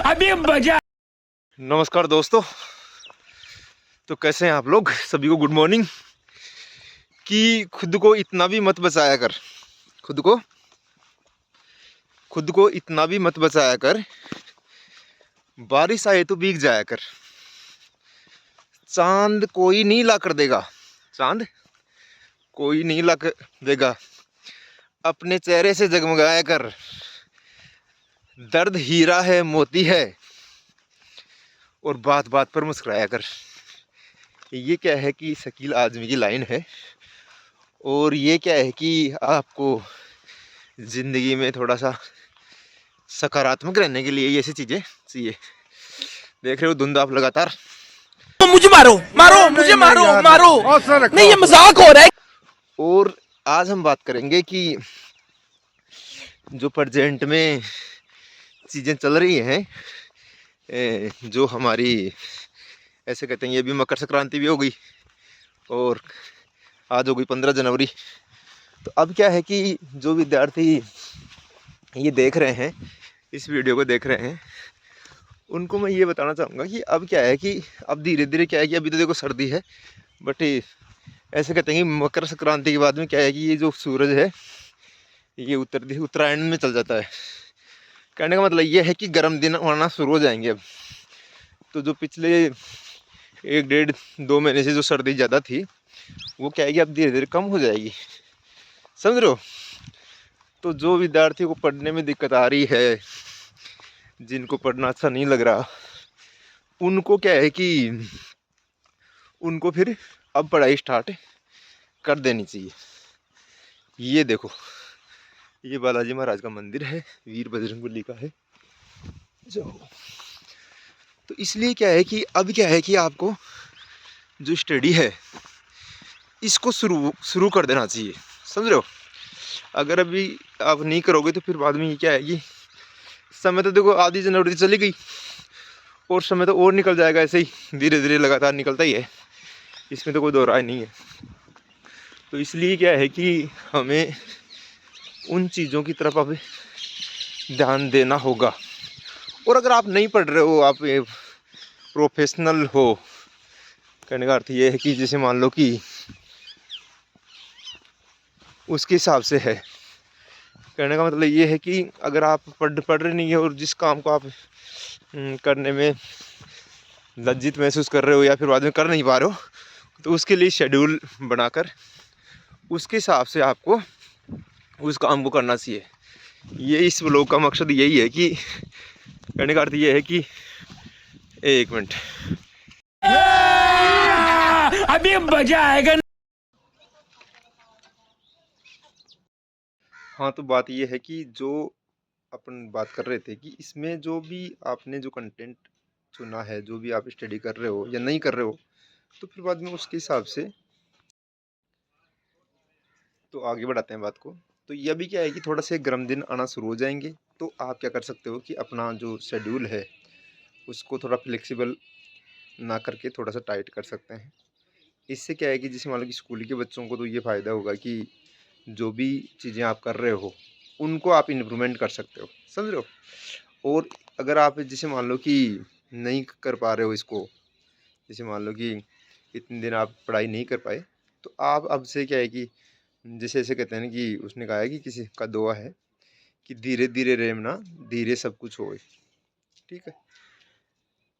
अभी मजा। नमस्कार दोस्तों, तो कैसे हैं आप लोग? सभी को गुड मॉर्निंग। कि खुद को इतना भी मत बचाया कर, खुद को इतना भी मत बचाया कर, बारिश आए तो भीग जाया कर। चांद कोई नहीं ला कर देगा, चांद कोई नहीं ला कर देगा, अपने चेहरे से जगमगाया कर। दर्द हीरा है मोती है, और बात बात पर मुस्कुराया कर। ये क्या है कि शकील आजमी की लाइन है। और ये क्या है कि आपको ज़िंदगी में थोड़ा सा सकारात्मक रहने के लिए ये ऐसी चीज़ें चाहिए। देख रहे हो धुंध आप लगातार। मुझे मारो मारो, मुझे मारो मारो, नहीं ये मजाक हो रहा है। और आज हम बात करेंगे कि जो प्रेजेंट में चीज़ें चल रही हैं, जो हमारी ऐसे कहते हैं, ये भी मकर संक्रांति भी हो गई और आज हो गई 15 जनवरी। तो अब क्या है कि जो विद्यार्थी ये देख रहे हैं, इस वीडियो को देख रहे हैं, उनको मैं ये बताना चाहूँगा कि अब क्या है कि अब धीरे धीरे क्या है कि अभी तो देखो सर्दी है, बट ऐसे कहते हैं कि मकर संक्रांति के बाद में क्या है कि ये जो सूरज है ये उत्तरायण में चल जाता है। कहने का मतलब ये है कि गर्म दिन आना शुरू हो जाएंगे अब। तो जो पिछले 1-1.5-2 महीने से जो सर्दी ज़्यादा थी, वो क्या है कि अब धीरे धीरे कम हो जाएगी, समझ रहे हो? तो जो विद्यार्थियों को पढ़ने में दिक्कत आ रही है, जिनको पढ़ना अच्छा नहीं लग रहा, उनको क्या है कि उनको फिर अब पढ़ाई स्टार्ट कर देनी चाहिए। ये देखो, ये बालाजी महाराज का मंदिर है, वीर बजरंगबली का है। जाओ। तो इसलिए क्या है कि अब क्या है कि आपको जो स्टडी है इसको शुरू कर देना चाहिए, समझ रहे हो? अगर अभी आप नहीं करोगे तो फिर बाद में ये क्या है कि समय तो देखो आधी जनवरी चली गई और समय तो और निकल जाएगा, ऐसे ही धीरे धीरे लगातार निकलता ही है, इसमें तो कोई दो राय नहीं है। तो इसलिए क्या है कि हमें उन चीज़ों की तरफ अब ध्यान देना होगा। और अगर आप नहीं पढ़ रहे हो, आप प्रोफेशनल हो, कहने का अर्थ ये है कि जैसे मान लो कि उसके हिसाब से है। कहने का मतलब ये है कि अगर आप पढ़ रहे नहीं है और जिस काम को आप करने में लज्जित महसूस कर रहे हो या फिर बाद में कर नहीं पा रहे हो, तो उसके लिए शेड्यूल बनाकर उसके हिसाब से आपको उस काम को करना चाहिए। ये इस व्लॉग का मकसद यही है कि कहने का अर्थ ये है कि एक मिनट, अभी मजा आएगा। हाँ, तो बात ये है कि जो अपन बात कर रहे थे कि इसमें जो भी आपने जो कंटेंट चुना है, जो भी आप स्टडी कर रहे हो या नहीं कर रहे हो, तो फिर बाद में उसके हिसाब से तो आगे बढ़ाते हैं बात को। तो यह भी क्या है कि थोड़ा से गर्म दिन आना शुरू हो जाएंगे, तो आप क्या कर सकते हो कि अपना जो शेड्यूल है उसको थोड़ा फ्लेक्सिबल ना करके थोड़ा सा टाइट कर सकते हैं। इससे क्या है कि जैसे मान लो कि स्कूल के बच्चों को तो ये फ़ायदा होगा कि जो भी चीज़ें आप कर रहे हो उनको आप इम्प्रूवमेंट कर सकते हो, समझ रहे हो? और अगर आप जैसे मान लो कि नहीं कर पा रहे हो इसको, जैसे मान लो कि इतने दिन आप पढ़ाई नहीं कर पाए, तो आप अब से क्या है कि जैसे ऐसे कहते हैं ना कि उसने कहा है कि किसी का दुआ है कि धीरे धीरे रेमना धीरे सब कुछ होए, ठीक है?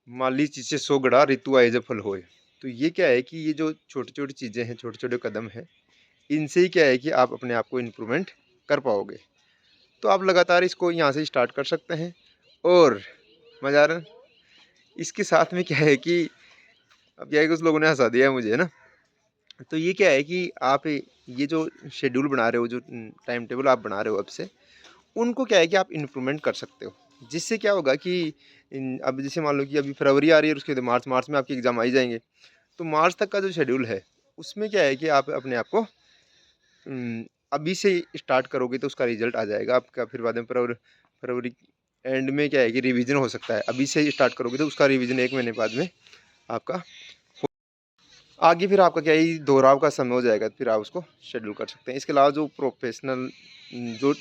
माली चीज़ें सो गड़ा ऋतु आए जब फल होए। तो ये क्या है कि ये जो छोटी छोटी चीज़ें हैं, छोटे छोटे कदम हैं, इनसे ही क्या है कि आप अपने आप को इम्प्रूवमेंट कर पाओगे। तो आप लगातार इसको यहाँ से स्टार्ट कर सकते हैं। और मज़ा आ रहा है? इसके साथ में क्या है कि अब क्या है कि कुछ लोगों ने हंसा दिया है मुझे, है ना? तो ये क्या है कि आप ये जो शेड्यूल बना रहे हो, जो टाइम टेबल आप बना रहे हो अब से, उनको क्या है कि आप इम्प्रूवमेंट कर सकते हो। जिससे क्या होगा कि अब जैसे मान लो कि अभी फरवरी आ रही है और उसके बाद मार्च में आपके एग्ज़ाम आ ही जाएंगे। तो मार्च तक का जो शेड्यूल है उसमें क्या है कि आप अपने आप को अभी से स्टार्ट करोगे तो उसका रिजल्ट आ जाएगा आपका। फिर बाद में फरवरी एंड में क्या है कि रिवीजन हो सकता है। अभी से स्टार्ट करोगे तो उसका रिवीजन 1 महीने बाद में आपका आगे फिर आपका क्या है दोहराव का समय हो जाएगा, फिर आप उसको शेड्यूल कर सकते हैं। इसके अलावा जो प्रोफेशनल जो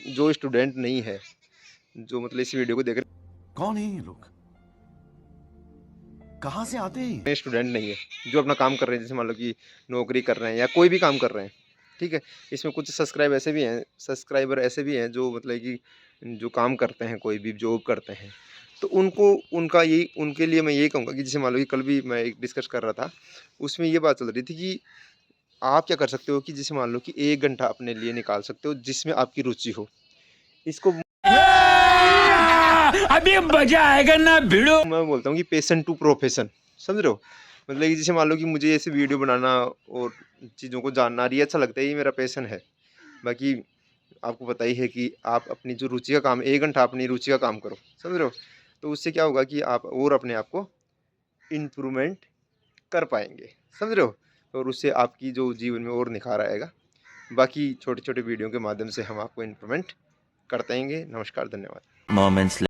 जो स्टूडेंट नहीं है, जो मतलब इस वीडियो को देख रहे कौन है ये लोग, कहाँ से आते हैं? स्टूडेंट नहीं है जो अपना काम कर रहे हैं, जैसे मान लो कि नौकरी कर रहे हैं या कोई भी काम कर रहे हैं, ठीक है। इसमें कुछ सब्सक्राइबर ऐसे भी हैं जो मतलब कि जो काम करते हैं, कोई भी जॉब करते हैं, तो उनको उनका यही उनके लिए मैं यही कहूँगा कि जैसे मान लो कि कल भी मैं एक डिस्कस कर रहा था, उसमें ये बात चल रही थी कि आप क्या कर सकते हो कि जैसे मान लो कि 1 घंटा अपने लिए निकाल सकते हो जिसमें आपकी रुचि हो। इसको अभी मजा आएगा ना भिड़ो। मैं बोलता हूँ कि पैशन टू प्रोफेशन, समझ रहे हो? मतलब कि जैसे मान लो कि मुझे ऐसे वीडियो बनाना और चीज़ों को जानना ये अच्छा लगता है, ये मेरा पैशन है। बाकी आपको पता ही है कि आप अपनी जो रुचि का काम 1 घंटा अपनी रुचि का काम करो, समझ रहे हो? तो उससे क्या होगा कि आप और अपने आप को इम्प्रूवमेंट कर पाएँगे, समझ रहे हो? और उससे आपकी जो जीवन में और निखार आएगा। बाकी छोटे-छोटे वीडियो के माध्यम से हम आपको इम्प्रूवमेंट करते रहेंगे। नमस्कार, धन्यवाद। Moments